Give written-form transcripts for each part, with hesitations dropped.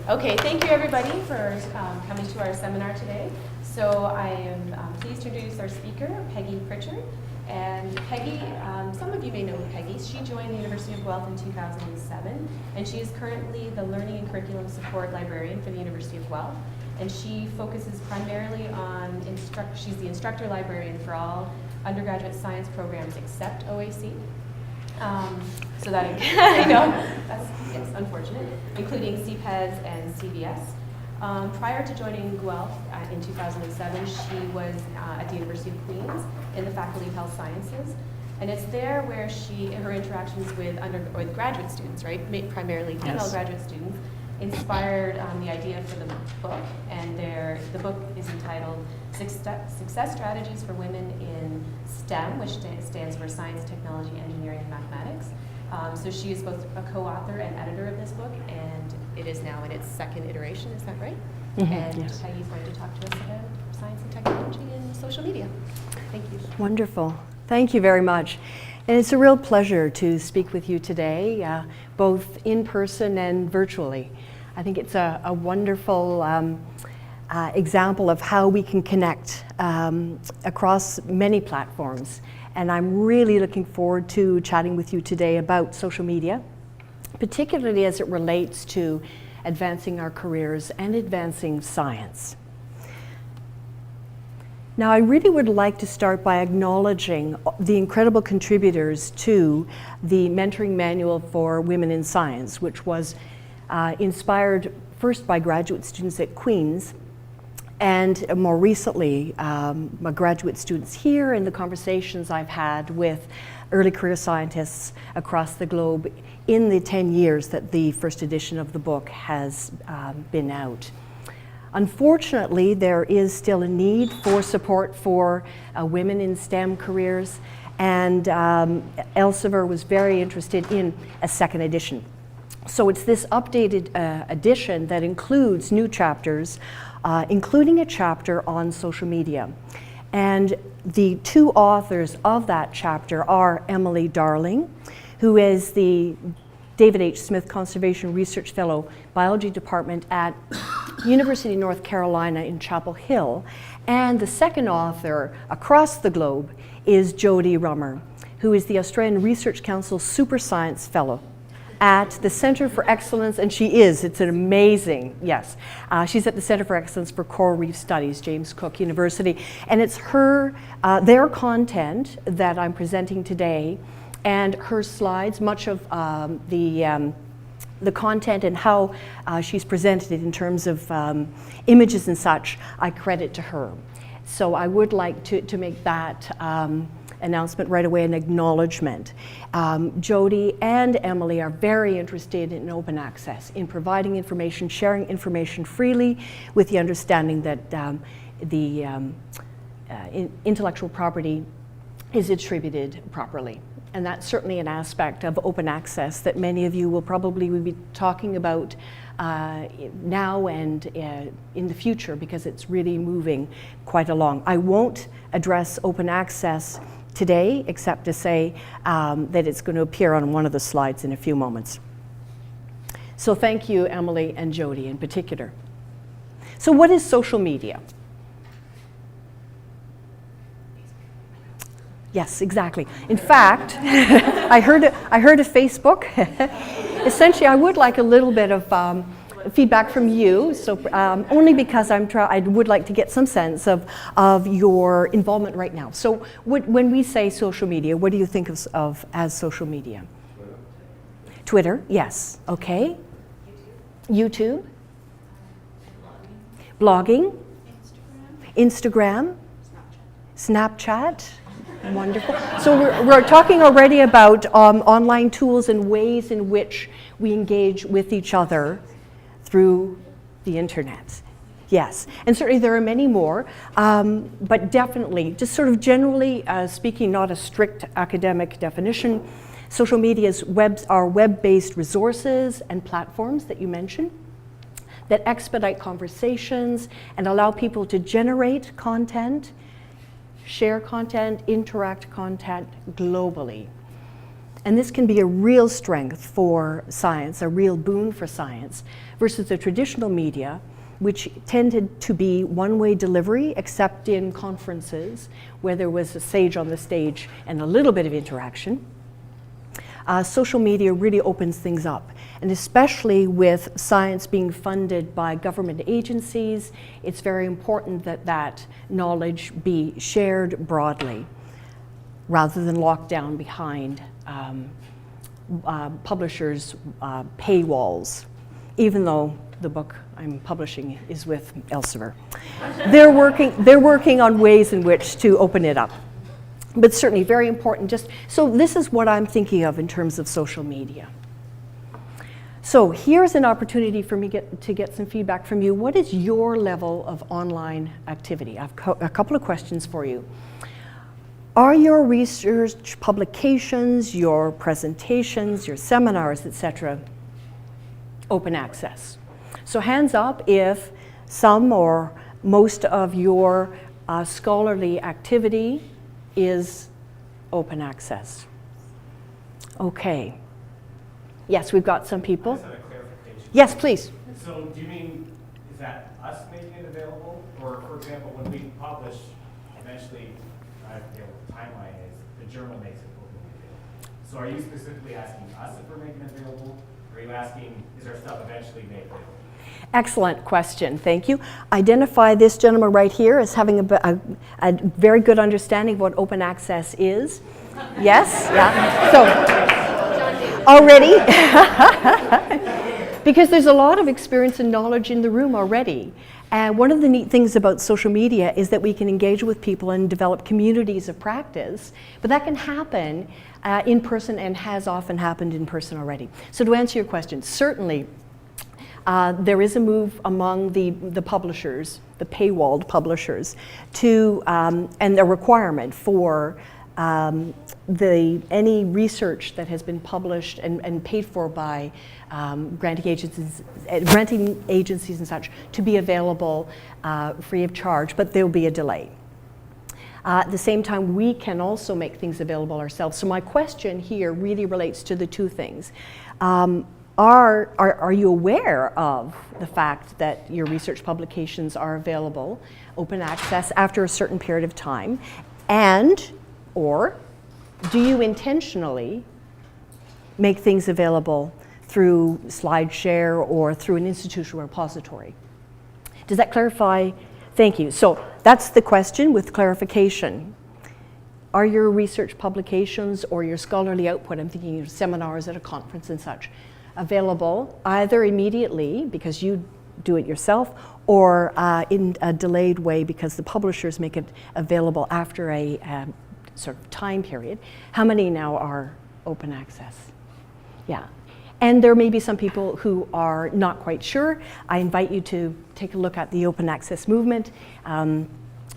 Okay, thank you everybody for coming to our seminar today. So I am pleased to introduce our speaker, Peggy Pritchard. And Peggy, some of you may know Peggy. She joined the University of Guelph in 2007, and she is currently the Learning and Curriculum Support Librarian for the University of Guelph. And she focuses primarily on she's the instructor librarian for all undergraduate science programs except OAC. So that, I know, it's unfortunate, including CPEDS and CVS. Prior to joining Guelph in 2007, she was at the University of Queens in the Faculty of Health Sciences. And it's there where her interactions with graduate students, right, primarily female graduate students, inspired the idea for the book. And the book is entitled Success Strategies for Women in STEM, which stands for Science, Technology, Engineering, and Mathematics. So she is both a co-author and editor of this book, and it is now in its second iteration, is that right? Mm-hmm, and yes. Peggy's going to talk to us about science and technology and social media. Thank you. Wonderful. Thank you very much. And it's a real pleasure to speak with you today, both in person and virtually. I think it's a wonderful example of how we can connect across many platforms. And I'm really looking forward to chatting with you today about social media, particularly as it relates to advancing our careers and advancing science. Now, I really would like to start by acknowledging the incredible contributors to the Mentoring Manual for Women in Science, which was inspired first by graduate students at Queen's, and more recently, my graduate students here and the conversations I've had with early career scientists across the globe in the 10 years that the first edition of the book has been out. Unfortunately, there is still a need for support for women in STEM careers, and Elsevier was very interested in a second edition. So it's this updated edition that includes new chapters, including a chapter on social media. And the two authors of that chapter are Emily Darling, who is the David H. Smith Conservation Research Fellow, Biology Department at University of North Carolina in Chapel Hill. And the second author across the globe is Jody Rummer, who is the Australian Research Council Super Science Fellow at the Center for Excellence, and it's an amazing, yes. She's at the Center for Excellence for Coral Reef Studies, James Cook University, and it's their content that I'm presenting today, and her slides, much of the content and how she's presented it in terms of images and such, I credit to her. So I would like to make that announcement right away, an acknowledgement. Jody and Emily are very interested in open access, in providing information, sharing information freely, with the understanding that intellectual property is attributed properly. And that's certainly an aspect of open access that many of you will probably be talking about now and in the future, because it's really moving quite along. I won't address open access today, except to say that it's going to appear on one of the slides in a few moments. So thank you, Emily and Jody in particular. So what is social media? Yes, exactly. In fact, I heard of Facebook. Essentially, I would like a little bit of feedback from you, so only because I would like to get some sense of your involvement right now. So when we say social media, what do you think of as social media? Twitter, yes, okay. YouTube? Blogging? Instagram? Snapchat? Wonderful. So we're talking already about online tools and ways in which we engage with each other through the internet. Yes, and certainly there are many more, but definitely, just sort of generally speaking, not a strict academic definition, social media are web-based resources and platforms that you mentioned that expedite conversations and allow people to generate content, share content, interact content globally. And this can be a real strength for science, a real boon for science, versus the traditional media, which tended to be one-way delivery, except in conferences where there was a sage on the stage and a little bit of interaction. Social media really opens things up, and especially with science being funded by government agencies, it's very important that that knowledge be shared broadly rather than locked down behind publishers' paywalls, even though the book I'm publishing is with Elsevier. They're working on ways in which to open it up. But certainly very important. So this is what I'm thinking of in terms of social media. So here's an opportunity for me to get some feedback from you. What is your level of online activity? I have a couple of questions for you. Are your research publications, your presentations, your seminars, etc., open access? So hands up if some or most of your scholarly activity is open access. Okay. Yes, we've got some people. I just have a clarification. Yes, please. So do you mean, is that us making it available? Or for example, when we publish, eventually, I forget what the timeline is, the journal makes it openly available. So are you specifically asking us if we're making it available? Or are you asking, is our stuff eventually made available? Excellent question, thank you. Identify this gentleman right here as having a very good understanding of what open access is. Yes, yeah. So, already, because there's a lot of experience and knowledge in the room already. And one of the neat things about social media is that we can engage with people and develop communities of practice, but that can happen in person and has often happened in person already. So to answer your question, certainly, there is a move among the publishers, the paywalled publishers, to and a requirement for any research that has been published and paid for by granting agencies and such to be available free of charge, but there will be a delay. At the same time, we can also make things available ourselves. So my question here really relates to the two things. Are you aware of the fact that your research publications are available, open access, after a certain period of time? Or do you intentionally make things available through SlideShare or through an institutional repository? Does that clarify? Thank you. So that's the question with clarification. Are your research publications or your scholarly output, I'm thinking of seminars at a conference and such, available either immediately because you do it yourself or in a delayed way because the publishers make it available after a sort of time period? How many now are open access? Yeah. And there may be some people who are not quite sure. I invite you to take a look at the open access movement.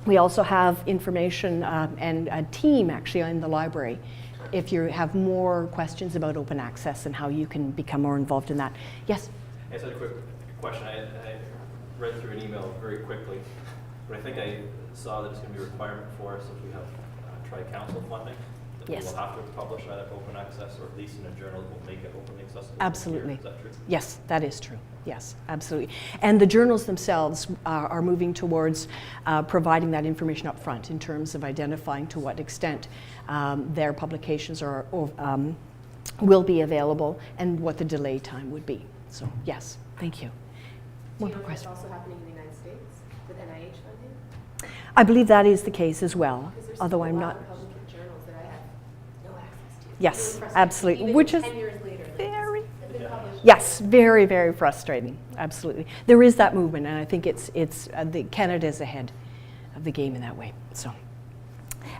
We also have information and a team actually in the library if you have more questions about open access and how you can become more involved in that. Yes? I just had a quick question. I read through an email very quickly, but I think I saw that it's going to be a requirement for us if we have tri-council funding, that Yes. we will have to publish either open access or at least in a journal that will make it openly accessible. Absolutely. Is that true? Yes, that is true. Yes, absolutely. And the journals themselves are moving towards providing that information up front in terms of identifying to what extent their publications will be available and what the delay time would be. So yes, thank you. Do One you know more if it's question. also happening in the United States with NIH funding? I believe that is the case as well, Because there's although a I'm lot not. of public journals that I have no access to. Yes, Really frustrating. absolutely. Even Which is 10 years later. very. It's been published. Yes, very, very frustrating. Absolutely, there is that movement, and I think Canada is ahead of the game in that way. So,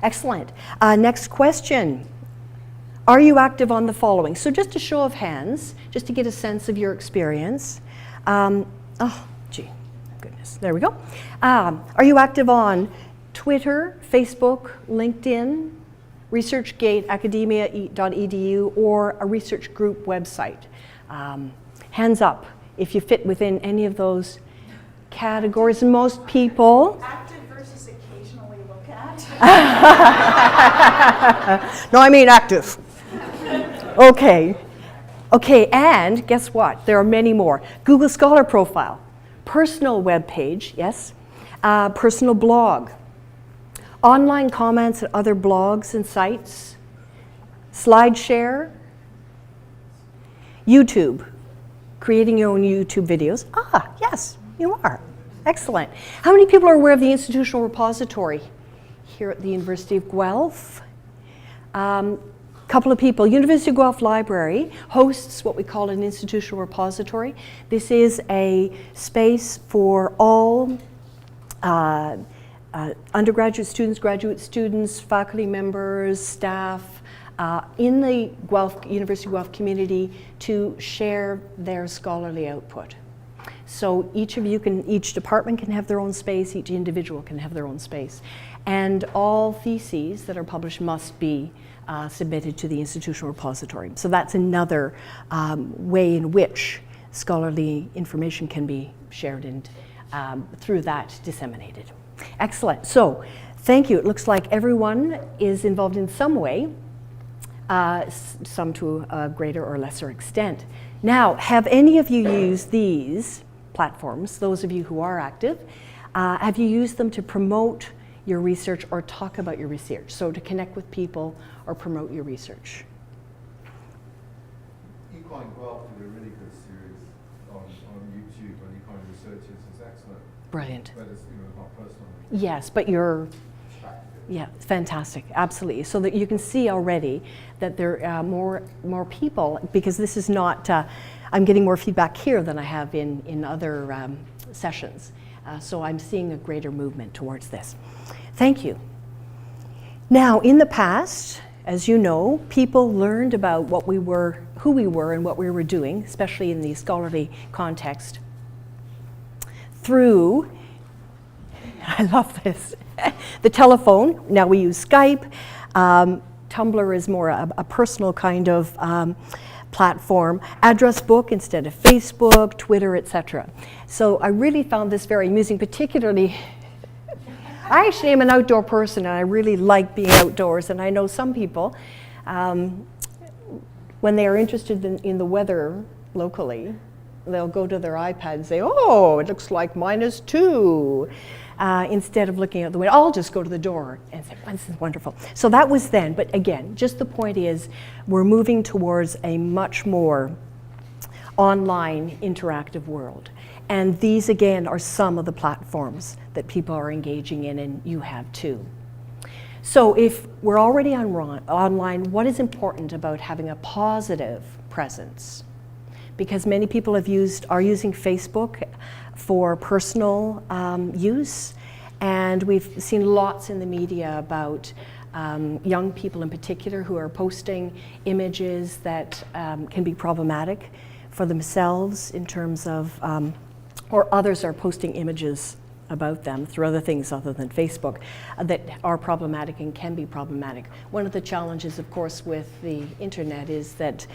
excellent. Next question: are you active on the following? So, just a show of hands, just to get a sense of your experience. Oh, gee, goodness, there we go. Are you active on Twitter, Facebook, LinkedIn, ResearchGate, academia.edu, or a research group website? Hands up if you fit within any of those categories. Most people. Active versus occasionally look at. No, I mean active. Okay. Okay, and guess what? There are many more. Google Scholar profile, personal web page, yes, personal blog, online comments at other blogs and sites, SlideShare, YouTube, creating your own YouTube videos. Ah, yes, you are. Excellent. How many people are aware of the institutional repository here at the University of Guelph? Couple of people. University of Guelph Library hosts what we call an institutional repository. This is a space for all undergraduate students, graduate students, faculty members, staff in the University of Guelph community to share their scholarly output. So each department can have their own space, each individual can have their own space. And all theses that are published must be submitted to the institutional repository. So that's another way in which scholarly information can be shared and through that disseminated. Excellent. So thank you. It looks like everyone is involved in some way, some to a greater or lesser extent. Now, have any of you used these platforms, those of you who are active, have you used them to promote your research or talk about your research? So to connect with people or promote your research. Equine Guelph did a really good series on YouTube on equine researchers. It's excellent. Brilliant. But it's not personal. Yes, but you're, yeah, it's fantastic, absolutely. So that you can see already that there are more people, because this is not, I'm getting more feedback here than I have in other sessions. So I'm seeing a greater movement towards this. Thank you. Now, in the past, as you know, people learned about what we were, who we were, and what we were doing, especially in the scholarly context, through, I love this, the telephone. Now we use Skype. Tumblr is more a personal kind of platform, address book instead of Facebook, Twitter, etc. So I really found this very amusing, particularly, I actually am an outdoor person and I really like being outdoors, and I know some people, when they are interested in the weather locally, they'll go to their iPad and say, oh, it looks like -2. Instead of looking out the window, I'll just go to the door and say, oh, this is wonderful. So that was then, but again, just the point is, we're moving towards a much more online interactive world. And these again are some of the platforms that people are engaging in, and you have too. So if we're already online, what is important about having a positive presence? Because many people are using Facebook for personal use, and we've seen lots in the media about young people in particular who are posting images that can be problematic for themselves in terms of, or others are posting images about them through other things other than Facebook that are problematic and can be problematic. One of the challenges, of course, with the internet is that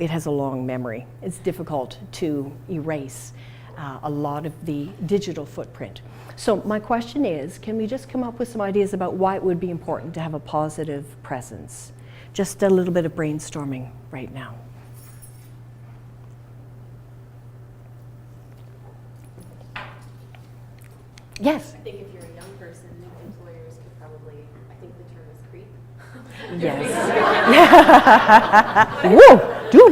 it has a long memory. It's difficult to erase a lot of the digital footprint. So my question is, can we just come up with some ideas about why it would be important to have a positive presence? Just a little bit of brainstorming right now. Yes? I think if you're a young person, employers could probably, I think the term is creep. Yes. Whoa! Do.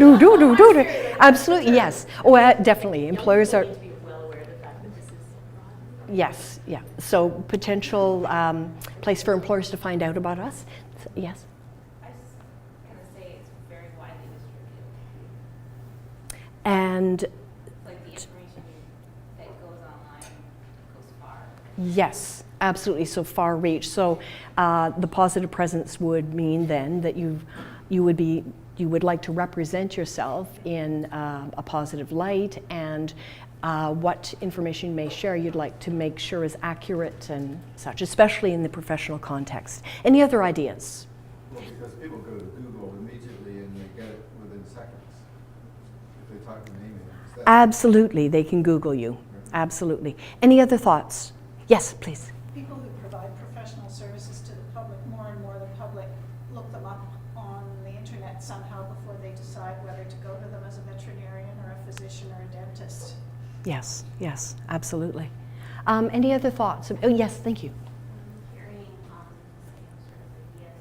Absolutely, yes. Oh, definitely. Employers are. Need to be well aware of the fact that this is broad. Yes, yeah. So potential place for employers to find out about us. Yes. I was going to say it's very widely distributed. And Like the information that goes online goes far. yes, absolutely. So far reach. So the positive presence would mean then that you would like to represent yourself in a positive light, and what information you may share you'd like to make sure is accurate and such, especially in the professional context. Any other ideas? Well, because people go to Google immediately and they get it within seconds. If they type an email. Instead. Absolutely, they can Google you. Absolutely. Any other thoughts? Yes, please. People who provide professional services to the public, more and more the public look them up on the internet somehow before they decide whether Yes, yes, absolutely. Any other thoughts? Oh, yes, thank you. Carrying on the same sort of ideas,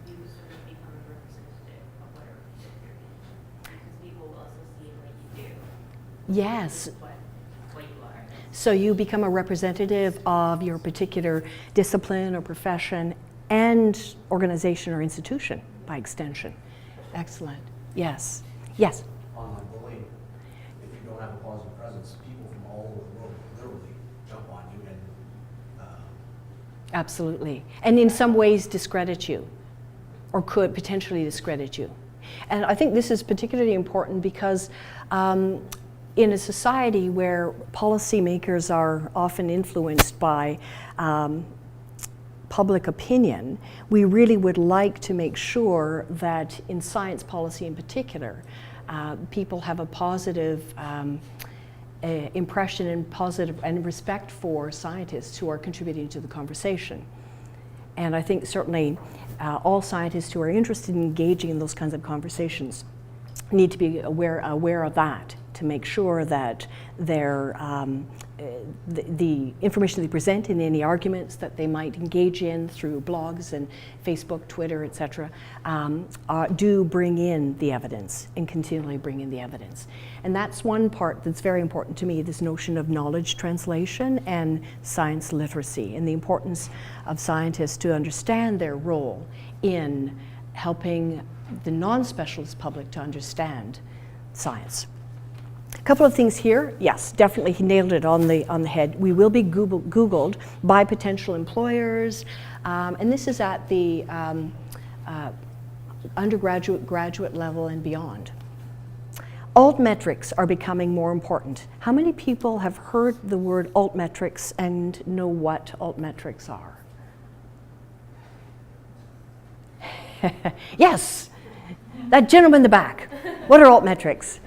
you sort of become a representative of whatever field you're in. Because people will also see what you do. Yes. What you are. So you become a representative of your particular discipline or profession and organization or institution by extension. Excellent. Yes. Yes. Online bullying, if you don't have a positive presence, people from all over the world literally jump on you and Absolutely. And in some ways discredit you, or could potentially discredit you. And I think this is particularly important because in a society where policymakers are often influenced by public opinion, we really would like to make sure that in science policy in particular, people have a positive impression and positive and respect for scientists who are contributing to the conversation. And I think certainly all scientists who are interested in engaging in those kinds of conversations need to be aware of that, to make sure that the information they present in any arguments that they might engage in through blogs and Facebook, Twitter, etc., do bring in the evidence and continually bring in the evidence. And that's one part that's very important to me, this notion of knowledge translation and science literacy, and the importance of scientists to understand their role in helping the non-specialist public to understand science. A couple of things here. Yes, definitely he nailed it on the head. We will be Googled by potential employers, and this is at the undergraduate, graduate level and beyond. Altmetrics are becoming more important. How many people have heard the word altmetrics and know what altmetrics are? Yes, that gentleman in the back. What are altmetrics?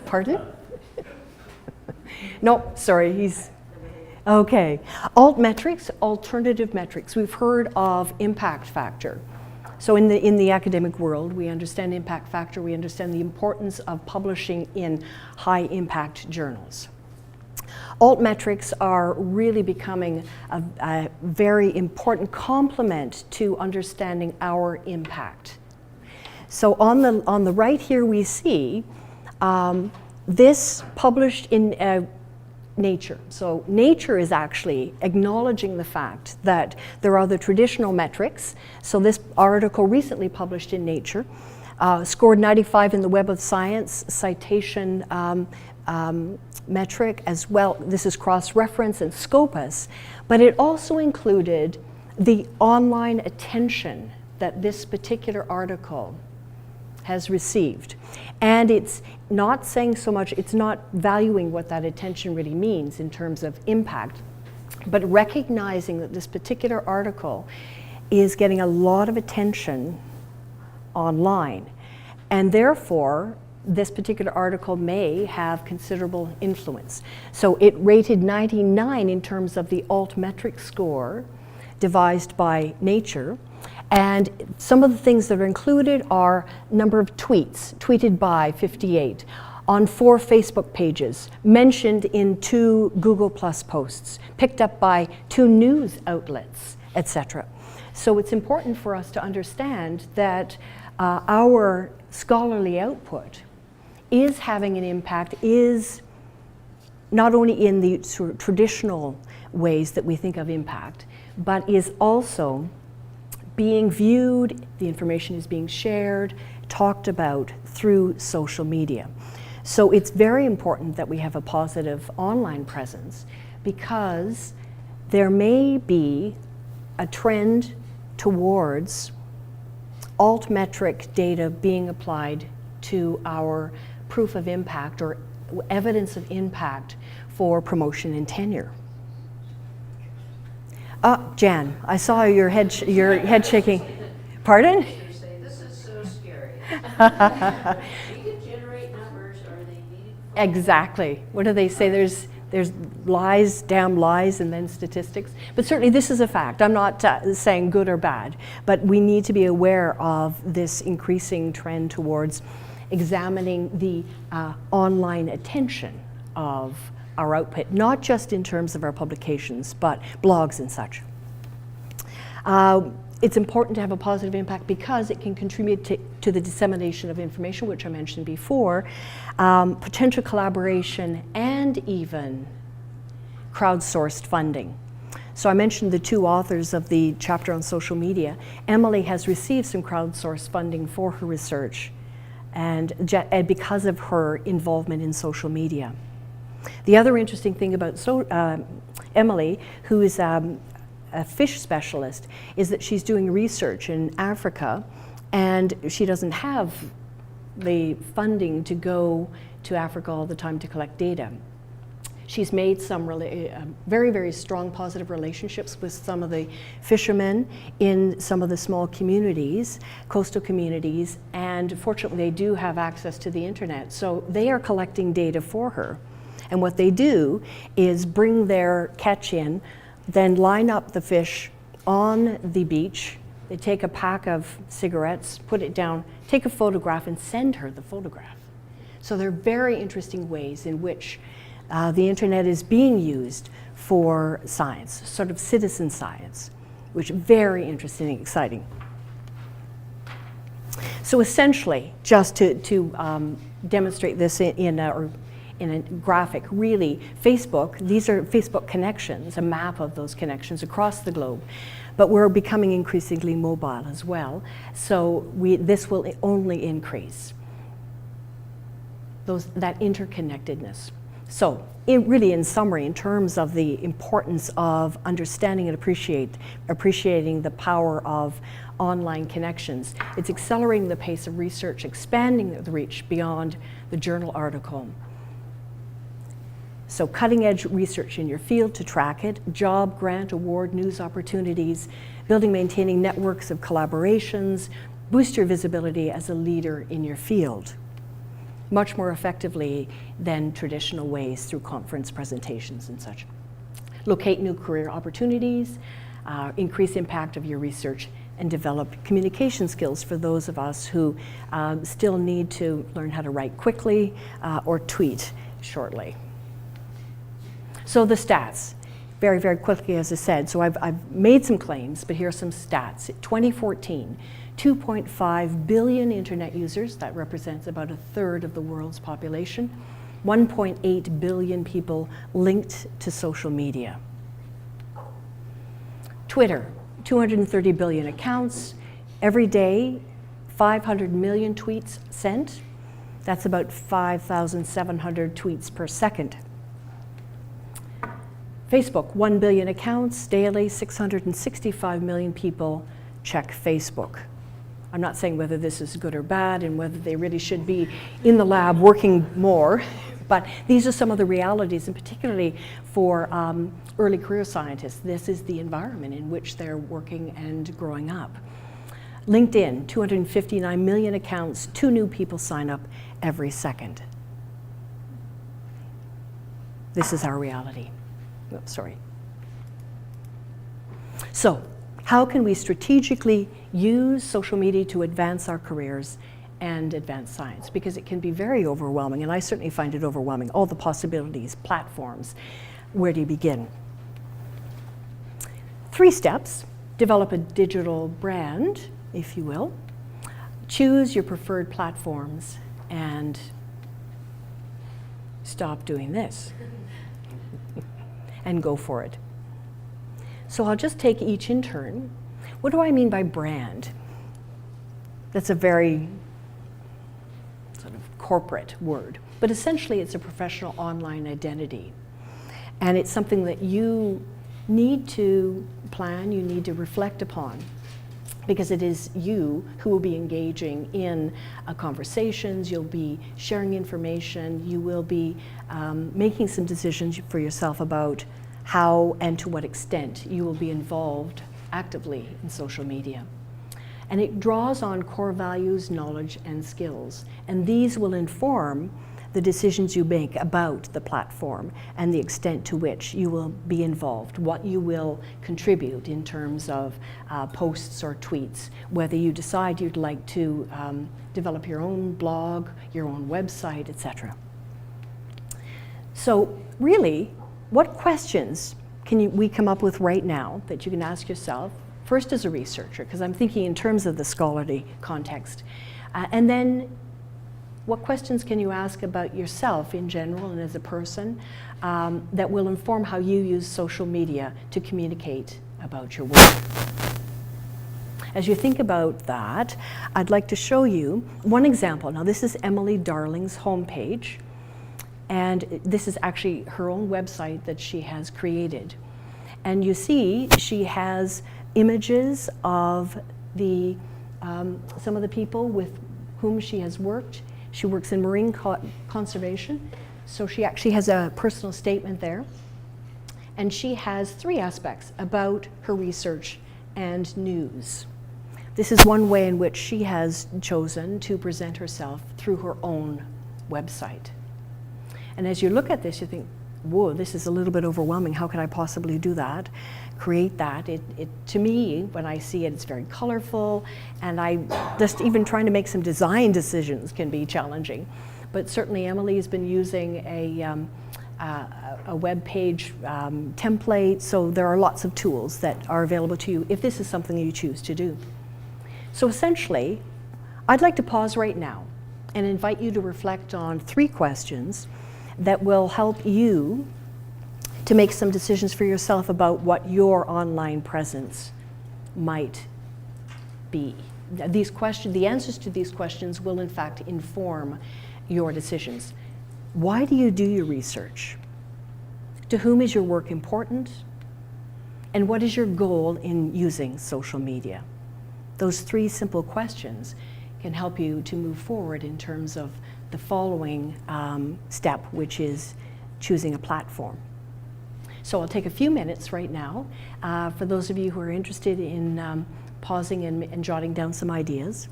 Pardon? No, sorry, he's okay. Altmetrics, alternative metrics. We've heard of impact factor. So in the academic world, we understand impact factor. We understand the importance of publishing in high impact journals. Altmetrics are really becoming a very important complement to understanding our impact. So on the right here we see this published in Nature. So Nature is actually acknowledging the fact that there are the traditional metrics. So this article recently published in Nature scored 95 in the Web of Science citation metric as well. This is cross-reference and Scopus, but it also included the online attention that this particular article has received. And it's not saying so much, it's not valuing what that attention really means in terms of impact, but recognizing that this particular article is getting a lot of attention online. And therefore, this particular article may have considerable influence. So it rated 99 in terms of the altmetric score devised by Nature. And some of the things that are included are number of tweets, tweeted by 58, on 4 Facebook pages, mentioned in 2 Google Plus posts, picked up by 2 news outlets, etc. So it's important for us to understand that our scholarly output is having an impact, is not only in the sort of traditional ways that we think of impact, but is also being viewed, the information is being shared, talked about through social media. So it's very important that we have a positive online presence, because there may be a trend towards altmetric data being applied to our proof of impact or evidence of impact for promotion and tenure. Jan, I saw your head shaking. Pardon? This is so scary. You can generate numbers, are they needed? Exactly. What do they say? There's lies, damn lies, and then statistics. But certainly this is a fact. I'm not saying good or bad, but we need to be aware of this increasing trend towards examining the online attention of our output, not just in terms of our publications, but blogs and such. It's important to have a positive impact because it can contribute to the dissemination of information, which I mentioned before, potential collaboration, and even crowdsourced funding. So I mentioned the two authors of the chapter on social media. Emily has received some crowdsourced funding for her research, and because of her involvement in social media. The other interesting thing about Emily, who is a fish specialist, is that she's doing research in Africa, and she doesn't have the funding to go to Africa all the time to collect data. She's made some very, very strong positive relationships with some of the fishermen in some of the small communities, coastal communities, and fortunately they do have access to the internet. So they are collecting data for her. And what they do is bring their catch in, then line up the fish on the beach. They take a pack of cigarettes, put it down, take a photograph, and send her the photograph. So there are very interesting ways in which the internet is being used for science, sort of citizen science, which is very interesting and exciting. So essentially, just to demonstrate this in a graphic, really, Facebook, these are Facebook connections, a map of those connections across the globe. But we're becoming increasingly mobile as well, so this will only increase that interconnectedness. So, really, in summary, in terms of the importance of understanding and appreciating the power of online connections, it's accelerating the pace of research, expanding the reach beyond the journal article. So cutting-edge research in your field to track it, job, grant, award, news opportunities, building, maintaining networks of collaborations, boost your visibility as a leader in your field, much more effectively than traditional ways through conference presentations and such. Locate new career opportunities, increase impact of your research, and develop communication skills for those of us who still need to learn how to write quickly or tweet shortly. So the stats, very, very quickly, as I said. So I've made some claims, but here are some stats. 2014, 2.5 billion internet users, that represents about a third of the world's population. 1.8 billion people linked to social media. Twitter, 230 billion accounts. Every day, 500 million tweets sent. That's about 5,700 tweets per second. Facebook, 1 billion accounts daily, 665 million people check Facebook. I'm not saying whether this is good or bad and whether they really should be in the lab working more, but these are some of the realities, and particularly for early career scientists, this is the environment in which they're working and growing up. LinkedIn, 259 million accounts, 2 new people sign up every second. This is our reality. Oops, sorry. So, how can we strategically use social media to advance our careers and advance science? Because it can be very overwhelming, and I certainly find it overwhelming. All the possibilities, platforms. Where do you begin? 3 steps. Develop a digital brand, if you will. Choose your preferred platforms and stop doing this. And go for it. So I'll just take each in turn. What do I mean by brand? That's a very sort of corporate word, but essentially it's a professional online identity. And it's something that you need to plan, you need to reflect upon, because it is you who will be engaging in conversations, you'll be sharing information, you will be making some decisions for yourself about how and to what extent you will be involved actively in social media. And it draws on core values, knowledge, and skills. And these will inform the decisions you make about the platform and the extent to which you will be involved, what you will contribute in terms of posts or tweets, whether you decide you'd like to develop your own blog, your own website, etc. So really, what questions can we come up with right now that you can ask yourself, first as a researcher, because I'm thinking in terms of the scholarly context, and then what questions can you ask about yourself in general and as a person that will inform how you use social media to communicate about your work? As you think about that, I'd like to show you one example. Now this is Emily Darling's homepage, and this is actually her own website that she has created. And you see she has images of the some of the people with whom she has worked. She works in marine conservation, so she actually has a personal statement there. And she has 3 aspects about her research and news. This is one way in which she has chosen to present herself through her own website. And as you look at this, you think, whoa, this is a little bit overwhelming. How could I possibly do that, create that? To me, when I see it, it's very colorful, and I just even trying to make some design decisions can be challenging. But certainly Emily has been using a web page template, so there are lots of tools that are available to you if this is something you choose to do. So essentially, I'd like to pause right now and invite you to reflect on 3 questions that will help you to make some decisions for yourself about what your online presence might be. These questions, the answers to these questions will in fact inform your decisions. Why do you do your research? To whom is your work important? And what is your goal in using social media? Those 3 simple questions can help you to move forward in terms of the following step, which is choosing a platform. So I'll take a few minutes right now for those of you who are interested in pausing and jotting down some ideas.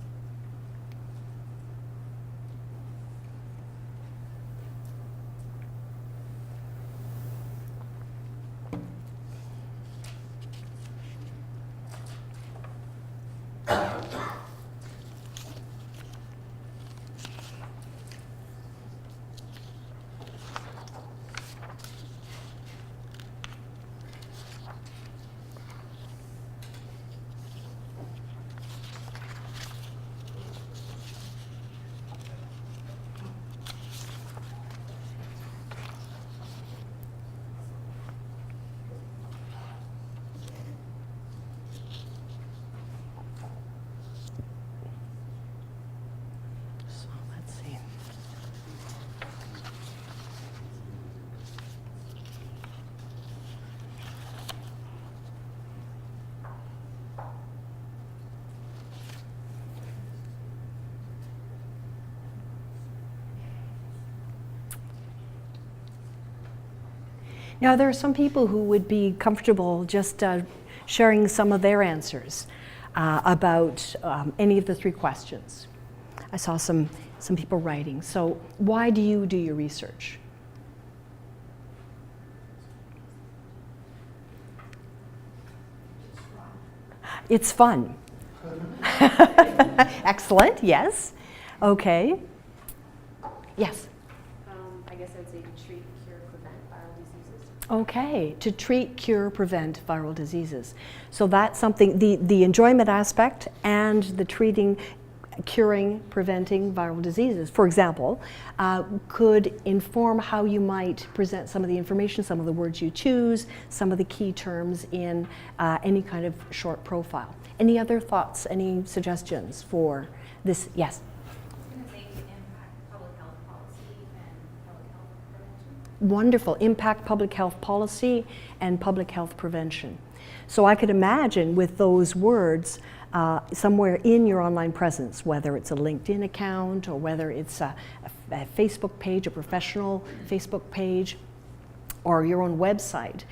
Now, there are some people who would be comfortable just sharing some of their answers about any of the 3 questions. I saw some people writing. So why do you do your research? It's fun. Excellent, yes. Okay. Yes? I guess I'd say to treat, cure, prevent viral diseases. Okay, to treat, cure, prevent viral diseases. So that's something, the enjoyment aspect and the treating, curing, preventing viral diseases, for example, could inform how you might present some of the information, some of the words you choose, some of the key terms in any kind of short profile. Any other thoughts, any suggestions for this? Yes? I was going to say to impact public health policy and public health prevention. Wonderful. Impact public health policy and public health prevention. So I could imagine with those words somewhere in your online presence, whether it's a LinkedIn account or whether it's a Facebook page, a professional Facebook page, or your own website,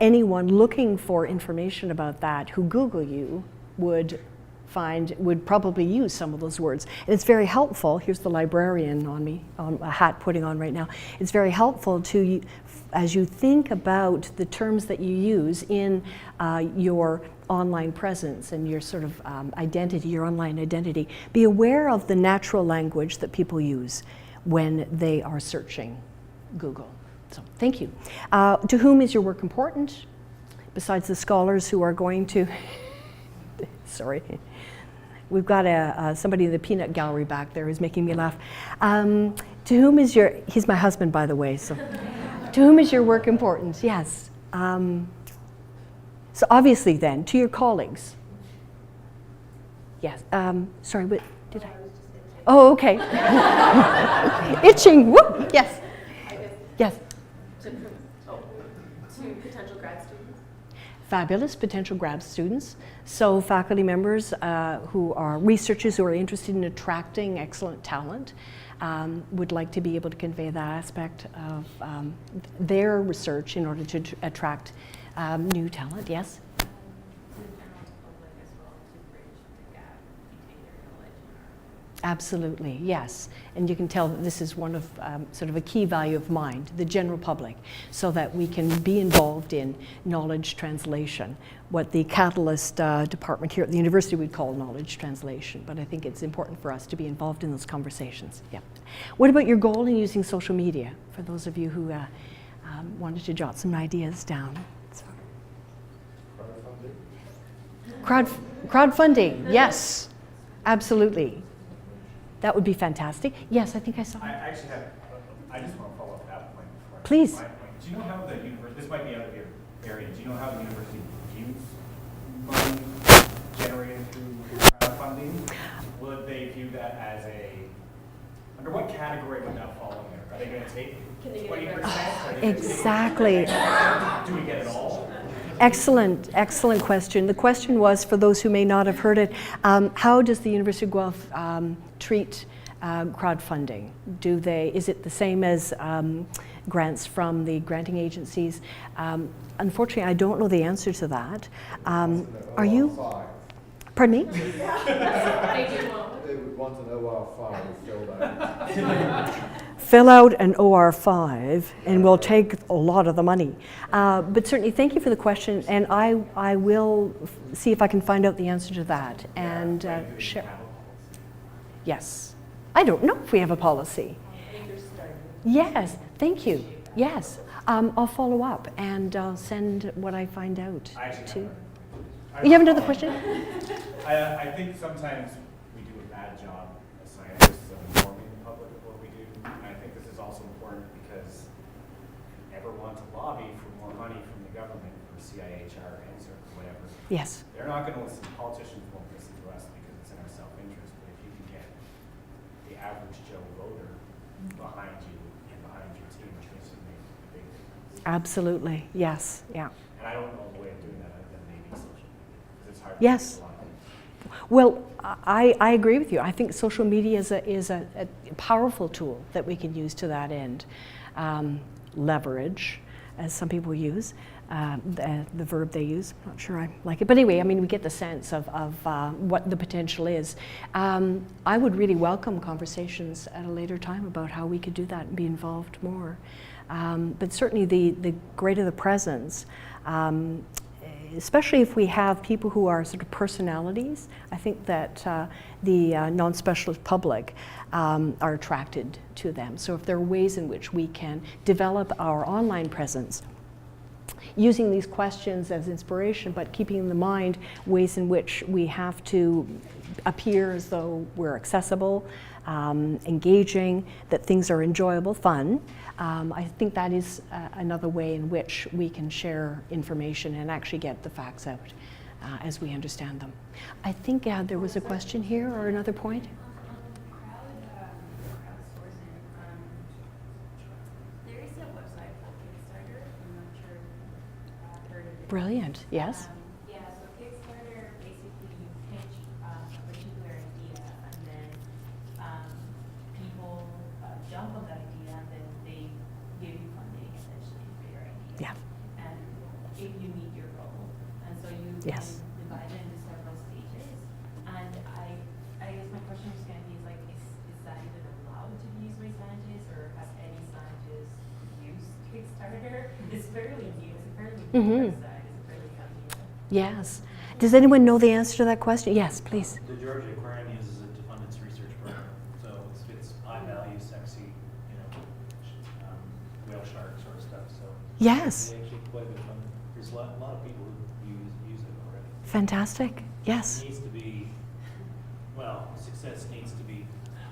anyone looking for information about that who Google you would find would probably use some of those words. And it's very helpful, here's the librarian on me, on a hat putting on right now. It's very helpful to, as you think about the terms that you use in your online presence and your sort of identity, your online identity, be aware of the natural language that people use when they are searching Google. So thank you. To whom is your work important? Besides the scholars who are going to, sorry. We've got somebody in the peanut gallery back there who's making me laugh. To whom is your, he's my husband, by the way, so. To whom is your work important? Yes. So obviously then, to your colleagues. Yes. Sorry, what did I? Oh, okay. Itching, whoop, yes. Yes. To potential grad students. Fabulous potential grad students. So faculty members who are researchers who are interested in attracting excellent talent would like to be able to convey that aspect of their research in order to attract new talent. Yes? To the general public as well, to bridge the gap between their knowledge and our. Absolutely, yes. And you can tell that this is one of sort of a key value of mind, the general public, so that we can be involved in knowledge translation, what the Catalyst department here at the university would call knowledge translation. But I think it's important for us to be involved in those conversations. Yeah. What about your goal in using social media, for those of you who wanted to jot some ideas down? So. Crowdfunding, yes, absolutely. That would be fantastic. Yes, I think I saw. I actually have, I just want to follow up that point before. Please. My point. Do you know how the university, this might be out of your area, do you know how the university views money generated through crowdfunding? Would they view that as under what category would that fall in there? Are they going to take 20%? Exactly. Do we get it all? Excellent, excellent question. The question was, for those who may not have heard it, how does the University of Guelph treat crowdfunding? Is it the same as grants from the granting agencies? Unfortunately, I don't know the answer to that. Are you? Pardon me? They do want. They would want an OR5 filled out. Fill out an OR5 and we'll take a lot of the money. But certainly thank you for the question, and I will see if I can find out the answer to that and share. Yes. I don't know if we have a policy. Yes, thank you. Yes. I'll follow up and I'll send what I find out to. You have another question? I think sometimes we do a bad job as scientists of informing the public of what we do. And I think this is also important because if you ever want to lobby for more money from the government for CIHR, NSERC, or whatever, Yes. they're not going to listen. Politicians won't listen to us because it's in our self-interest. But if you can get the average Joe voter behind you and behind your team, which makes it make a big difference. Absolutely. Yes. Yeah. And I don't know the way of doing that other than maybe social media, because it's hard to Yes. do a lot of things. Well, I agree with you. I think social media is a powerful tool that we can use to that end. Leverage, as some people use, the verb they use. I'm not sure I like it. But anyway, I mean, we get the sense of what the potential is. I would really welcome conversations at a later time about how we could do that and be involved more. But certainly the greater the presence, especially if we have people who are sort of personalities, I think that the non-specialist public are attracted to them. So if there are ways in which we can develop our online presence, using these questions as inspiration, but keeping in mind ways in which we have to appear as though we're accessible, engaging, that things are enjoyable, fun. I think that is another way in which we can share information and actually get the facts out as we understand them. I think there was a question here or another point. Crowdsourcing. There is a website called Kickstarter. I'm not sure if heard of it. Brilliant, yes. Yeah, so Kickstarter, basically you pitch a particular idea and then people jump on that idea and then they give you funding essentially for your idea. Yeah. And if you meet your goal. And so you Yes. can divide it into several stages. And Kickstarter is fairly new. It's a fairly Mhm. new website. It's a fairly young unit. Yes. Does anyone know the answer to that question? Yes, please. The Georgia Aquarium uses it to fund its research program, so it's high value, sexy, whale shark sort of stuff, so. Yes. They actually quite a bit of fun. There's a lot of people who use it already. Fantastic. Yes. It needs to be, well, success needs to be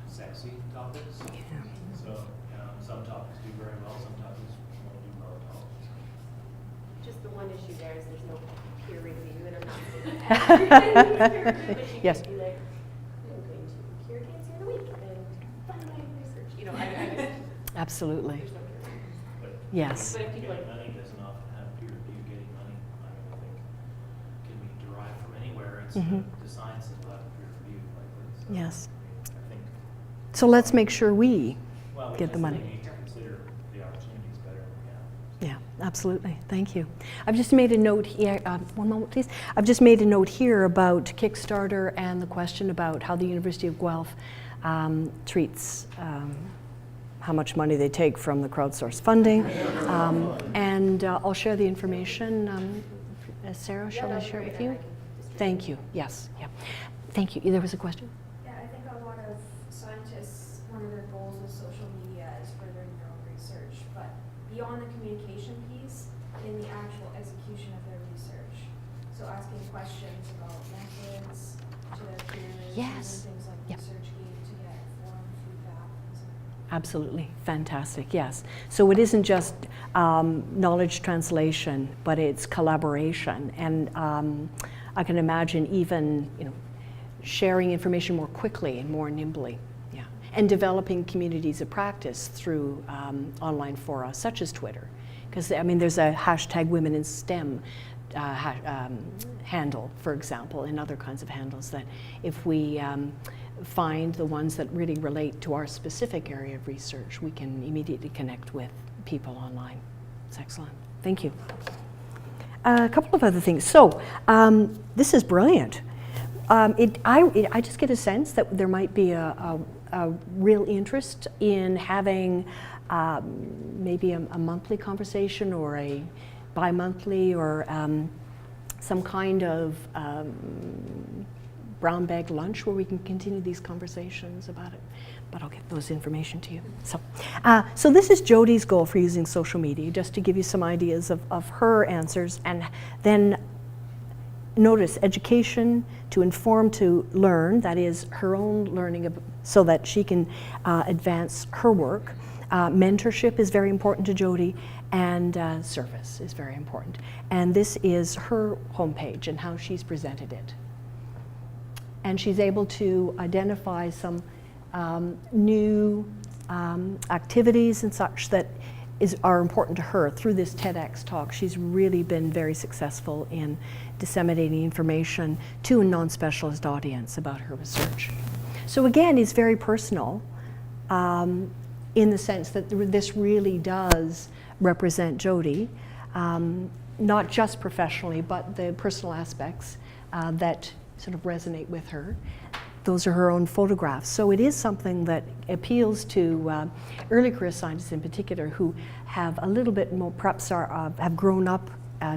sexy topics. So, some topics do very well, some topics won't do well at all. Just the one issue there is there's no peer review, and I'm not saying that. But you Yes. could be like, I'm going to cure cancer in a week and fund my research. You know, I just, Absolutely. there's no peer review. But Yes. But if people getting are, money doesn't often have peer review. Getting money, I don't think, can be derived from anywhere. It's the science is a lot of peer review, likely. So, Yes. I think, So let's make sure we well, we get the money. need to consider the opportunities better than we have. Yeah, absolutely. Thank you. I've just made a note here. One moment, please. I've just made a note here about Kickstarter and the question about how the University of Guelph treats how much money they take from the crowdsourced funding. And I'll share the information. Sarah, shall I share it with you? Thank you. Yes. Yeah. Thank you. There was a question? Yeah, I think a lot of scientists, one of their goals with social media is furthering their own research, but beyond the communication piece, in the actual execution of their research. So asking questions about methods to their peers, Yes. using things like Yep. ResearchGate to get forum feedback. Things like that. Absolutely. Fantastic. Yes. So it isn't just knowledge translation, but it's collaboration. And I can imagine even, sharing information more quickly and more nimbly. Yeah. And developing communities of practice through online fora such as Twitter. Because, there's a hashtag Women in STEM handle, for example, and other kinds of handles that if we find the ones that really relate to our specific area of research, we can immediately connect with people online. It's excellent. Thank you. A couple of other things. So, this is brilliant. I just get a sense that there might be a real interest in having maybe a monthly conversation or a bi-monthly or some kind of brown bag lunch where we can continue these conversations about it. But I'll get those information to you. So this is Jodie's goal for using social media, just to give you some ideas of her answers. And then notice education, to inform, to learn, that is her own learning so that she can advance her work. Mentorship is very important to Jodie, and service is very important. And this is her homepage and how she's presented it. And she's able to identify some new activities and such that are important to her through this TEDx talk. She's really been very successful in disseminating information to a non-specialist audience about her research. So again, it's very personal in the sense that this really does represent Jodie, not just professionally, but the personal aspects that sort of resonate with her. Those are her own photographs. So it is something that appeals to early career scientists in particular who have a little bit more, perhaps have grown up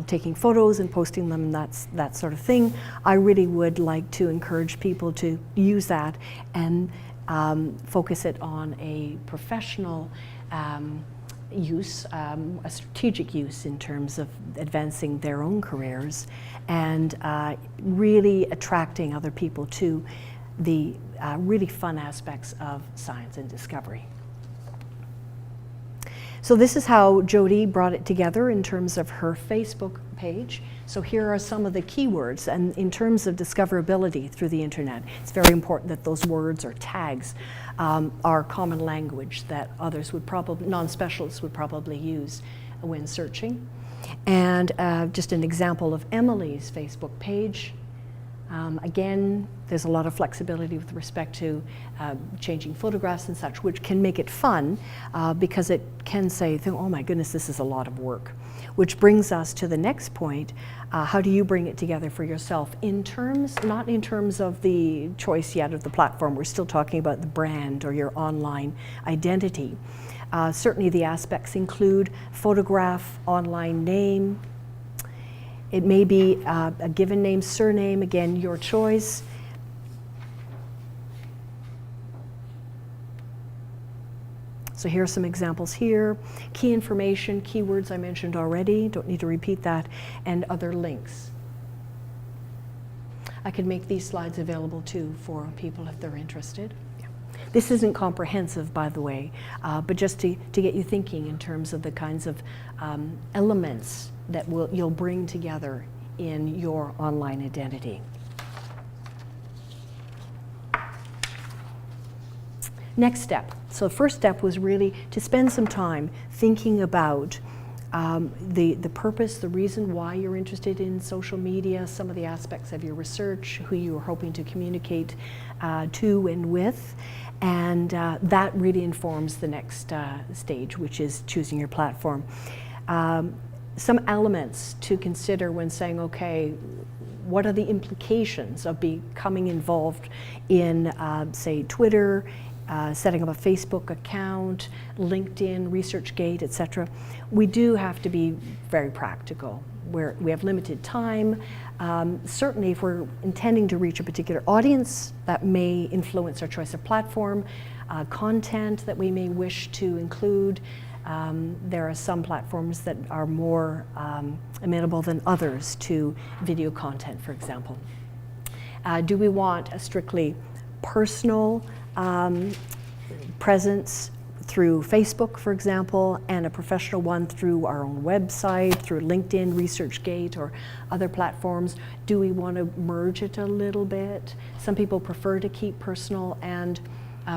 taking photos and posting them, that sort of thing. I really would like to encourage people to use that and focus it on a professional use, a strategic use in terms of advancing their own careers and really attracting other people to the really fun aspects of science and discovery. So this is how Jodie brought it together in terms of her Facebook page. So here are some of the keywords, and in terms of discoverability through the internet, it's very important that those words or tags are common language that others would probably, non-specialists would probably use when searching. And just an example of Emily's Facebook page. Again, there's a lot of flexibility with respect to changing photographs and such, which can make it fun because it can say, oh my goodness, this is a lot of work. Which brings us to the next point. How do you bring it together for yourself in terms, not in terms of the choice yet of the platform, we're still talking about the brand or your online identity, Certainly the aspects include photograph, online name. It may be a given name, surname, again, your choice. So here are some examples here. Key information, keywords I mentioned already, don't need to repeat that, and other links. I could make these slides available too for people if they're interested. Yeah. This isn't comprehensive, by the way, but just to get you thinking in terms of the kinds of elements that you'll bring together in your online identity. Next step. So the first step was really to spend some time thinking about the purpose, the reason why you're interested in social media, some of the aspects of your research, who you are hoping to communicate to and with, and that really informs the next stage, which is choosing your platform. Some elements to consider when saying, okay, what are the implications of becoming involved in, say, Twitter, setting up a Facebook account, LinkedIn, ResearchGate, etc. We do have to be very practical. We have limited time. Certainly if we're intending to reach a particular audience, that may influence our choice of platform, content that we may wish to include. There are some platforms that are more amenable than others to video content, for example. Do we want a strictly personal presence through Facebook, for example, and a professional one through our own website, through LinkedIn, ResearchGate, or other platforms? Do we want to merge it a little bit? Some people prefer to keep personal and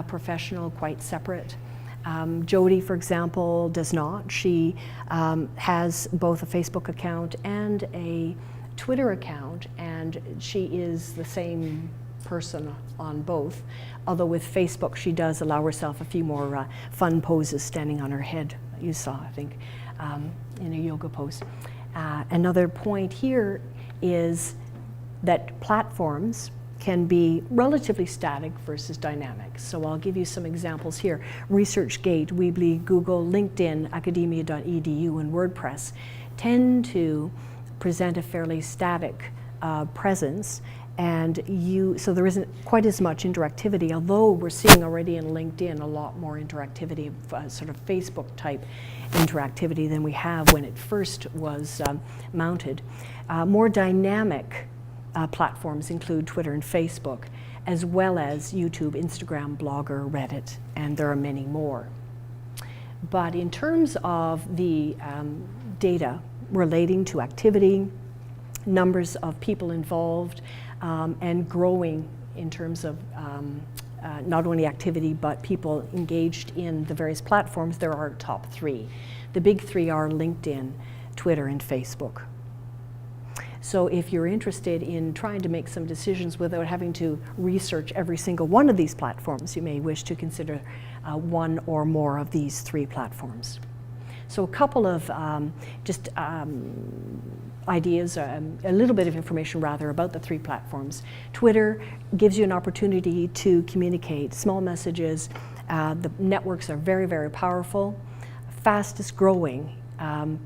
professional quite separate. Jody, for example, does not. She has both a Facebook account and a Twitter account, and she is the same person on both, although with Facebook she does allow herself a few more fun poses, standing on her head, you saw, I think, in a yoga pose. Another point here is that platforms can be relatively static versus dynamic. So I'll give you some examples here. ResearchGate, Weebly, Google, LinkedIn, academia.edu, and WordPress tend to present a fairly static presence, and so there isn't quite as much interactivity, although we're seeing already in LinkedIn a lot more interactivity, sort of Facebook type interactivity than we have when it first was mounted. More dynamic platforms include Twitter and Facebook, as well as YouTube, Instagram, Blogger, Reddit, and there are many more. But in terms of the data relating to activity, numbers of people involved, and growing in terms of not only activity but people engaged in the various platforms, there are top three. The big three are LinkedIn, Twitter, and Facebook. So if you're interested in trying to make some decisions without having to research every single one of these platforms, you may wish to consider one or more of these three platforms. So a couple of ideas, a little bit of information rather about the three platforms. Twitter gives you an opportunity to communicate small messages. The networks are very, very powerful. Fastest growing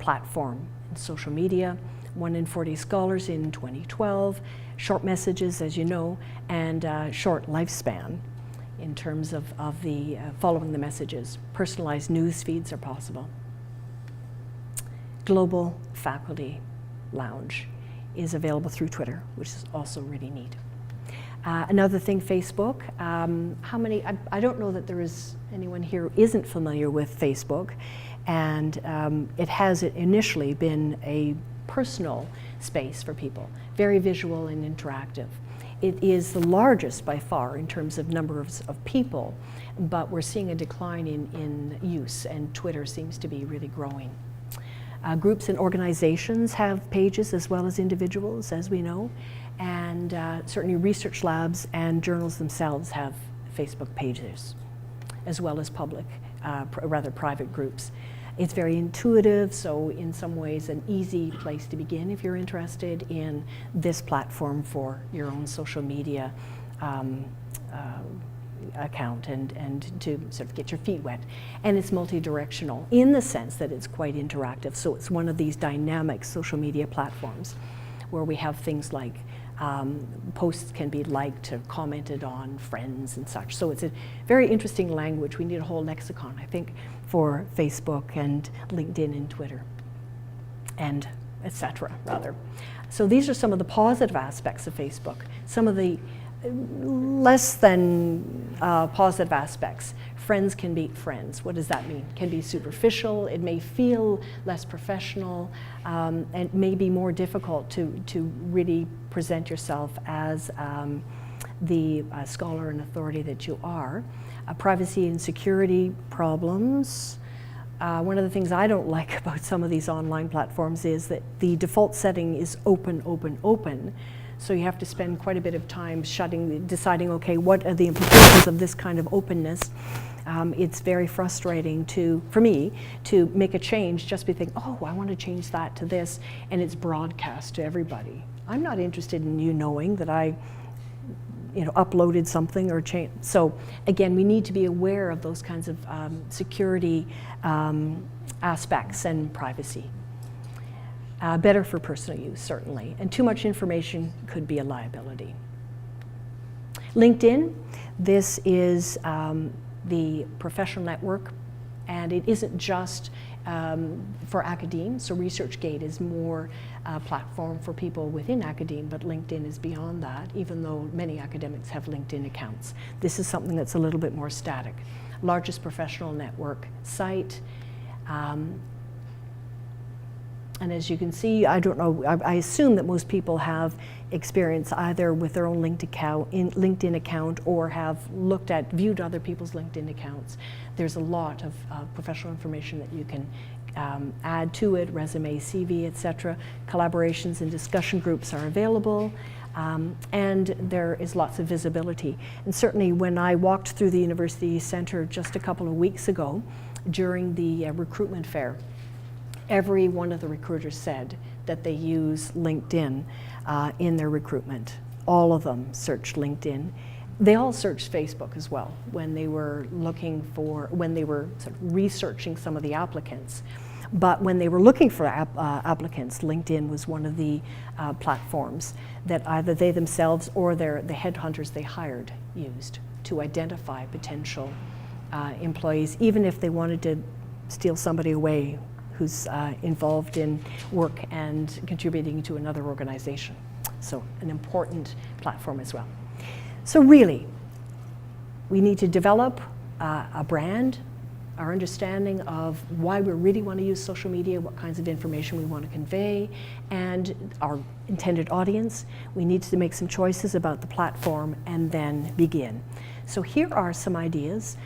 platform in social media. 1 in 40 scholars in 2012. Short messages, as you know, and short lifespan in terms of the following the messages. Personalized news feeds are possible. Global Faculty Lounge is available through Twitter, which is also really neat. Another thing, Facebook. I don't know that there is anyone here who isn't familiar with Facebook, and it has initially been a personal space for people, very visual and interactive. It is the largest by far in terms of number of people, but we're seeing a decline in use, and Twitter seems to be really growing. Groups and organizations have pages as well as individuals, as we know, and certainly research labs and journals themselves have Facebook pages, as well as public, rather private groups. It's very intuitive, so in some ways an easy place to begin if you're interested in this platform for your own social media account and to sort of get your feet wet. And it's multi-directional in the sense that it's quite interactive. So it's one of these dynamic social media platforms where we have things like posts can be liked or commented on, friends and such. So it's a very interesting language. We need a whole lexicon, I think, for Facebook and LinkedIn and Twitter and etc. rather. So these are some of the positive aspects of Facebook. Some of the less than positive aspects. Friends can be friends. What does that mean? Can be superficial. It may feel less professional, and may be more difficult to really present yourself as the scholar and authority that you are. Privacy and security problems. One of the things I don't like about some of these online platforms is that the default setting is open, open, open. So you have to spend quite a bit of time deciding, okay, what are the implications of this kind of openness? It's very frustrating for me to make a change, just be thinking, oh, I want to change that to this, and it's broadcast to everybody. I'm not interested in you knowing that I uploaded something or changed. So again, we need to be aware of those kinds of security aspects and privacy. Better for personal use, certainly. And too much information could be a liability. LinkedIn, this is the professional network, and it isn't just for academe. So ResearchGate is more a platform for people within academe, but LinkedIn is beyond that, even though many academics have LinkedIn accounts. This is something that's a little bit more static. Largest professional network site. And as you can see, I don't know, I assume that most people have experience either with their own LinkedIn account or have viewed other people's LinkedIn accounts. There's a lot of professional information that you can add to it, resume, CV, etc. Collaborations and discussion groups are available, and there is lots of visibility. And certainly when I walked through the University Centre just a couple of weeks ago during the recruitment fair, every one of the recruiters said that they use LinkedIn in their recruitment. All of them searched LinkedIn. They all searched Facebook as well when they were sort of researching some of the applicants. But when they were looking for applicants, LinkedIn was one of the platforms that either they themselves or the headhunters they hired used to identify potential employees, even if they wanted to steal somebody away who's involved in work and contributing to another organization. So an important platform as well. So really, we need to develop a brand, our understanding of why we really want to use social media, what kinds of information we want to convey, and our intended audience. We need to make some choices about the platform and then begin. So here are some ideas.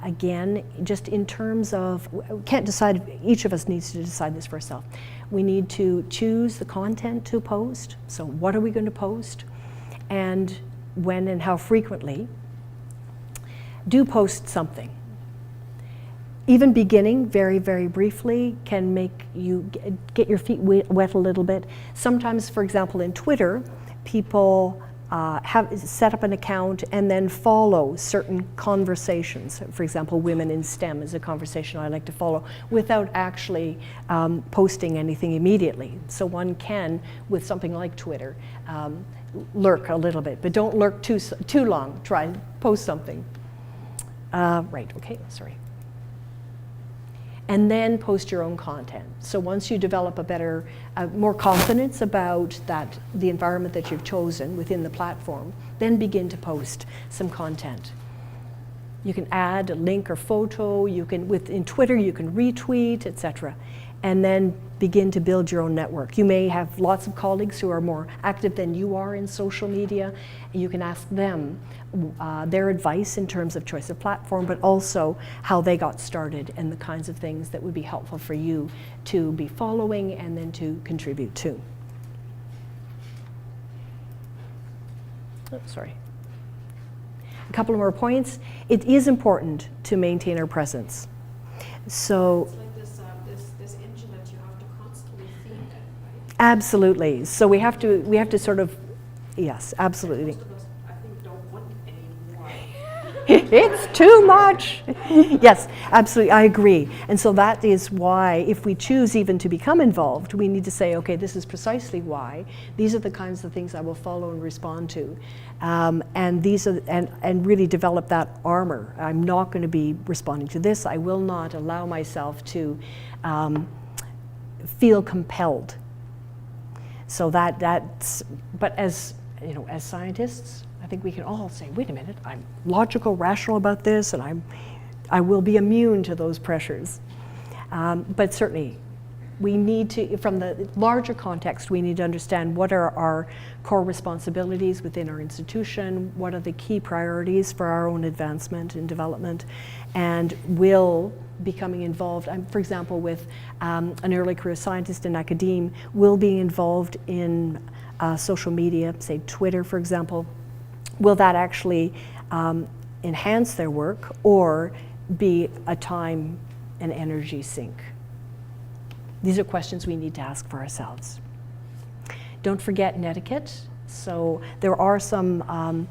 Again, just in terms of, we can't decide, each of us needs to decide this for ourselves. We need to choose the content to post. So what are we going to post? And when and how frequently. Do post something. Even beginning very, very briefly can make you get your feet wet a little bit. Sometimes, for example, in Twitter, people have set up an account and then follow certain conversations. For example, Women in STEM is a conversation I like to follow without actually posting anything immediately. So one can, with something like Twitter, lurk a little bit, but don't lurk too long. Try and post something. Right, okay, sorry. And then post your own content. So once you develop more confidence about the environment that you've chosen within the platform, then begin to post some content. You can add a link or photo, in Twitter you can retweet, etc. And then begin to build your own network. You may have lots of colleagues who are more active than you are in social media, and you can ask them their advice in terms of choice of platform, but also how they got started and the kinds of things that would be helpful for you to be following and then to contribute to. Oops, sorry. A couple of more points. It is important to maintain our presence. So. This engine that you have to constantly feed it, right? Absolutely. So we have to sort of, yes, absolutely. Most of us, I think, don't want any more It's too much. Yes, absolutely, I agree. And so that is why, if we choose even to become involved, we need to say, okay, this is precisely why. These are the kinds of things I will follow and respond to. And these are, and really develop that armor. I'm not going to be responding to this. I will not allow myself to feel compelled. So that's, but as you know, as scientists, I think we can all say, wait a minute, I'm logical, rational about this, and I will be immune to those pressures. But certainly, we need to, from the larger context, we need to understand what are our core responsibilities within our institution, what are the key priorities for our own advancement and development, and will becoming involved, for example, with an early career scientist in academia, will be involved in social media, say Twitter, for example. Will that actually enhance their work or be a time and energy sink? These are questions we need to ask for ourselves. Don't forget etiquette. So there are some,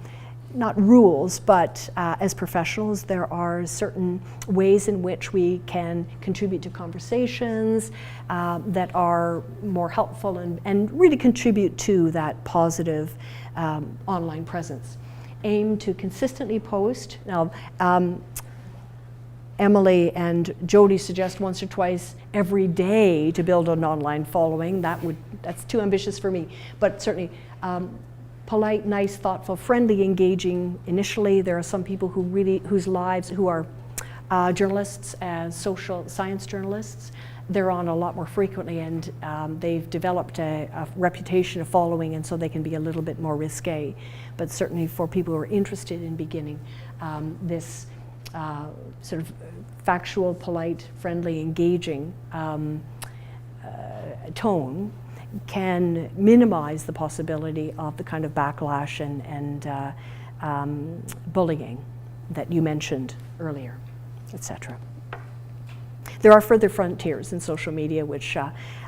not rules, but as professionals, there are certain ways in which we can contribute to conversations that are more helpful and really contribute to that positive online presence. Aim to consistently post. Now, Emily and Jody suggest once or twice every day to build an online following. That's too ambitious for me, but certainly polite, nice, thoughtful, friendly, engaging initially. There are some people whose lives, who are journalists, as social science journalists, they're on a lot more frequently, and they've developed a reputation of following, and so they can be a little bit more risque. But certainly for people who are interested in beginning this sort of factual, polite, friendly, engaging tone can minimize the possibility of the kind of backlash and bullying that you mentioned earlier, etc. There are further frontiers in social media which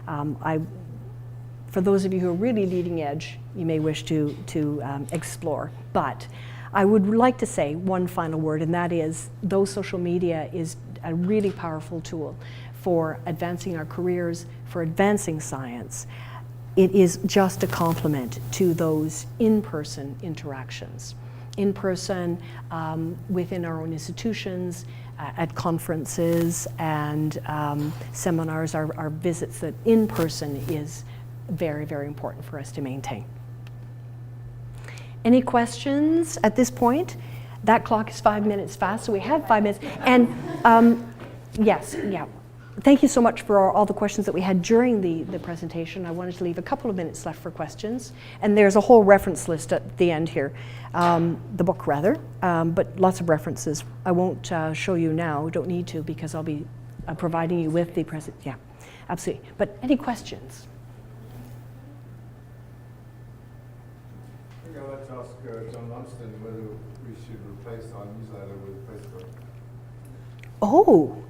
for those of you who are really leading edge, you may wish to explore. But I would like to say one final word, and that is, though social media is a really powerful tool for advancing our careers, for advancing science, it is just a complement to those in-person interactions. In person, within our own institutions, at conferences and seminars, our visits, that in person is very, very important for us to maintain. Any questions at this point? That clock is 5 minutes fast, so we have 5 minutes. And yes, yeah. Thank you so much for all the questions that we had during the presentation. I wanted to leave a couple of minutes left for questions. And there's a whole reference list at the end here, the book rather, but lots of references. I won't show you now, don't need to, because I'll be providing you with the present, yeah, absolutely. But any questions? I think I'd like to ask John Lumsden whether we should replace our newsletter with Facebook. Oh.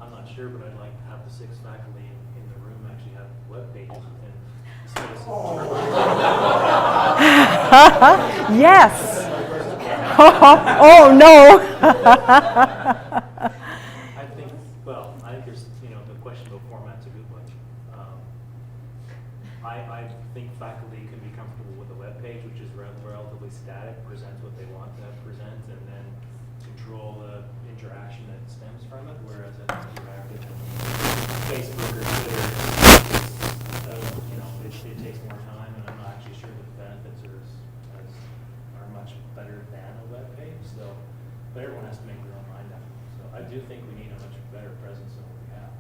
I'm not sure, but I'd like to have the 6 faculty in the room actually have web pages and Yes. Oh no. I think, well, I think there's, the question about format's a good one. I think faculty can be comfortable with a web page, which is relatively static, presents what they want to present, and then control the interaction that stems from it, whereas an interactive Facebook or Twitter, it takes more time, and I'm not actually sure that the benefits are much better than a web page. So, but everyone has to make their own mind up. So I do think we need a much better presence than what we have.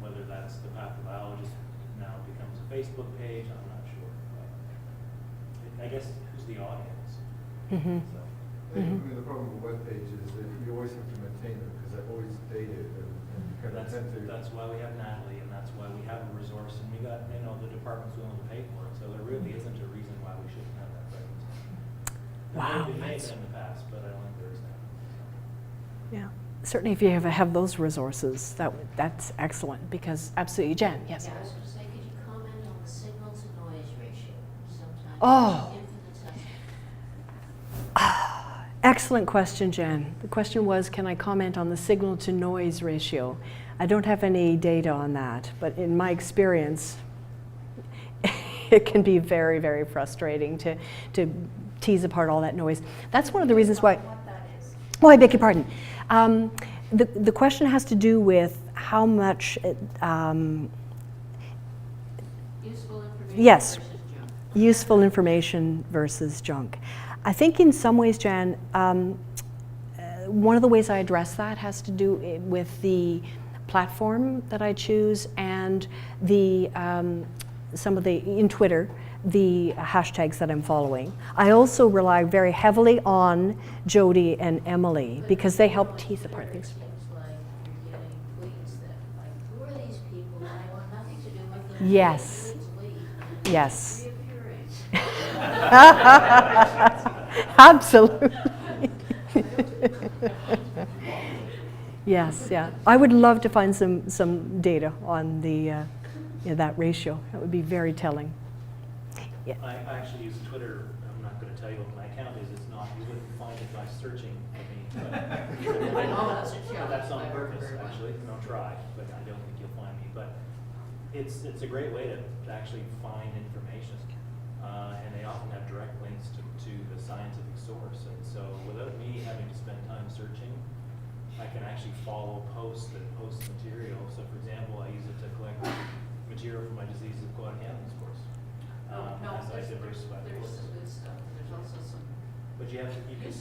Whether that's the pathobiologist now becomes a Facebook page, I'm not sure. But I guess who's the audience? Mm-hmm. So. I mean, the problem with web pages is that you always have to maintain them because they're always dated, and you kind of tend to. That's why we have Natalie, and that's why we have a resource, and we got the department's willing to pay for it. So there really isn't a reason why we shouldn't have that presence. Wow. It may have been in the past, but I don't think there is now. Yeah. Certainly, if you have those resources, that's excellent. Because absolutely, Jan. Yes. Yeah, I was going to say, could you comment on the signal to noise ratio? Sometimes Oh. infinitesimal. Excellent question, Jan. The question was, can I comment on the signal to noise ratio? I don't have any data on that, but in my experience, it can be very, very frustrating to tease apart all that noise. That's one of the reasons why. What that is. Oh, I beg your pardon. The question has to do with how much. Useful information Yes. versus junk. Useful information versus junk. I think in some ways, Jan, one of the ways I address that has to do with the platform that I choose and the some of the, in Twitter, the hashtags that I'm following. I also rely very heavily on Jody and Emily because they help tease apart things. Seems like you're getting tweets that, like, who are these people? I want nothing to do with them. Yes. Please leave. Yes. Reappearing. Absolutely. Yes, yeah. I would love to find some data on the that ratio. That would be very telling. Yeah. I actually use Twitter. I'm not going to tell you what my account is. It's not. You wouldn't find it by searching for me. But Oh, that's a challenge. that's on I work purpose, very much. actually. Don't try, but I don't think you'll find me. But it's a great way to actually find information, and they often have direct links to the scientific source. And so, without me having to spend time searching, I can actually follow posts that post material. So, for example, I use it to collect material for my disease of aquatic animals course. No, as I there's diversify the some courses. good stuff. There's also some, But you can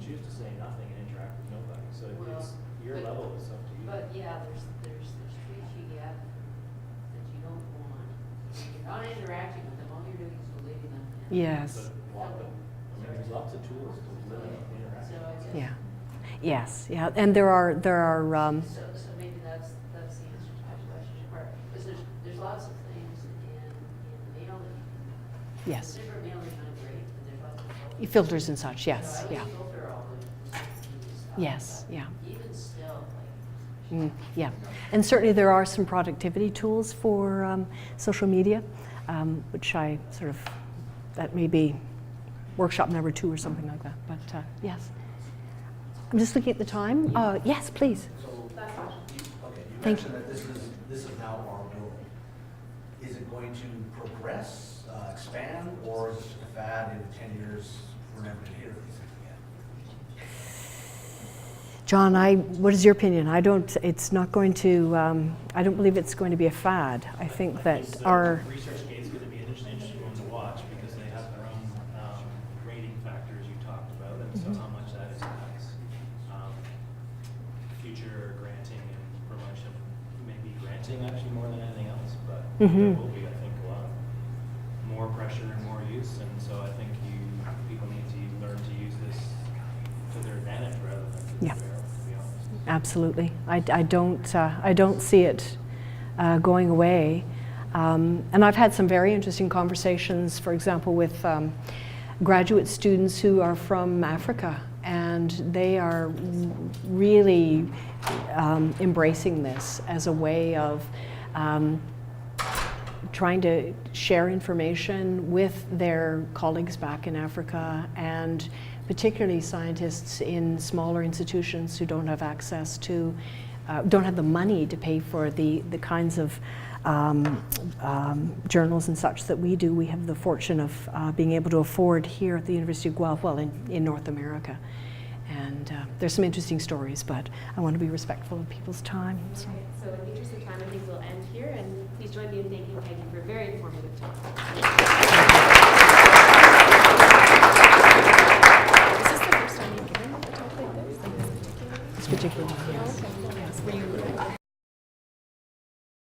choose to say nothing and interact with nobody. So Well, it's your but- level is up to you. but yeah, there's tweets you get that you don't want. You're not interacting with them, all you're doing is deleting them. and- Yes. There's lots of tools to limit interaction. So I guess. Yeah. Yes. Yeah. And there are. So maybe that's the answer to my question, because there's lots of things in mail that you can. Yes. The different mail is not great, but there's lots of. Filters and such. Yes. So I Yeah. always filter all the stuff. Yes. but Yeah. Even still, like. Yeah. And certainly there are some productivity tools for social media, which I sort of that may be workshop number 2 or something like that. But yes. I'm just looking at the time. Yes, please. So, okay, you Thank mentioned that this is now our building. Is it going to progress, expand, or is it just a fad in 10 years, we're never going to hear of these things again? John, what is your opinion? It's not going to, I don't believe it's going to be a fad. I think that our, ResearchGate's going to be an interesting one to watch because they have their own rating factors you talked about, and so how much that impacts future granting and promotion. Maybe granting actually more than anything else, but there will be, I think, a lot more pressure and more use, and so I think people need to learn to use this to their advantage rather than to their peril, to be honest. absolutely. I don't see it going away. And I've had some very interesting conversations, for example, with graduate students who are from Africa, and they are really embracing this as a way of trying to share information with their colleagues back in Africa, and particularly scientists in smaller institutions who don't have access to, don't have the money to pay for the kinds of journals and such that we do. We have the fortune of being able to afford here at the University of Guelph, well, in North America. And there's some interesting stories, but I want to be respectful of people's time. So. Okay, so in the interest of time, I think we'll end here, and please join me in thanking Peggy for a very informative talk. Is this the first time you've given a talk like this? Like this particular one? This particular one, yes. Okay.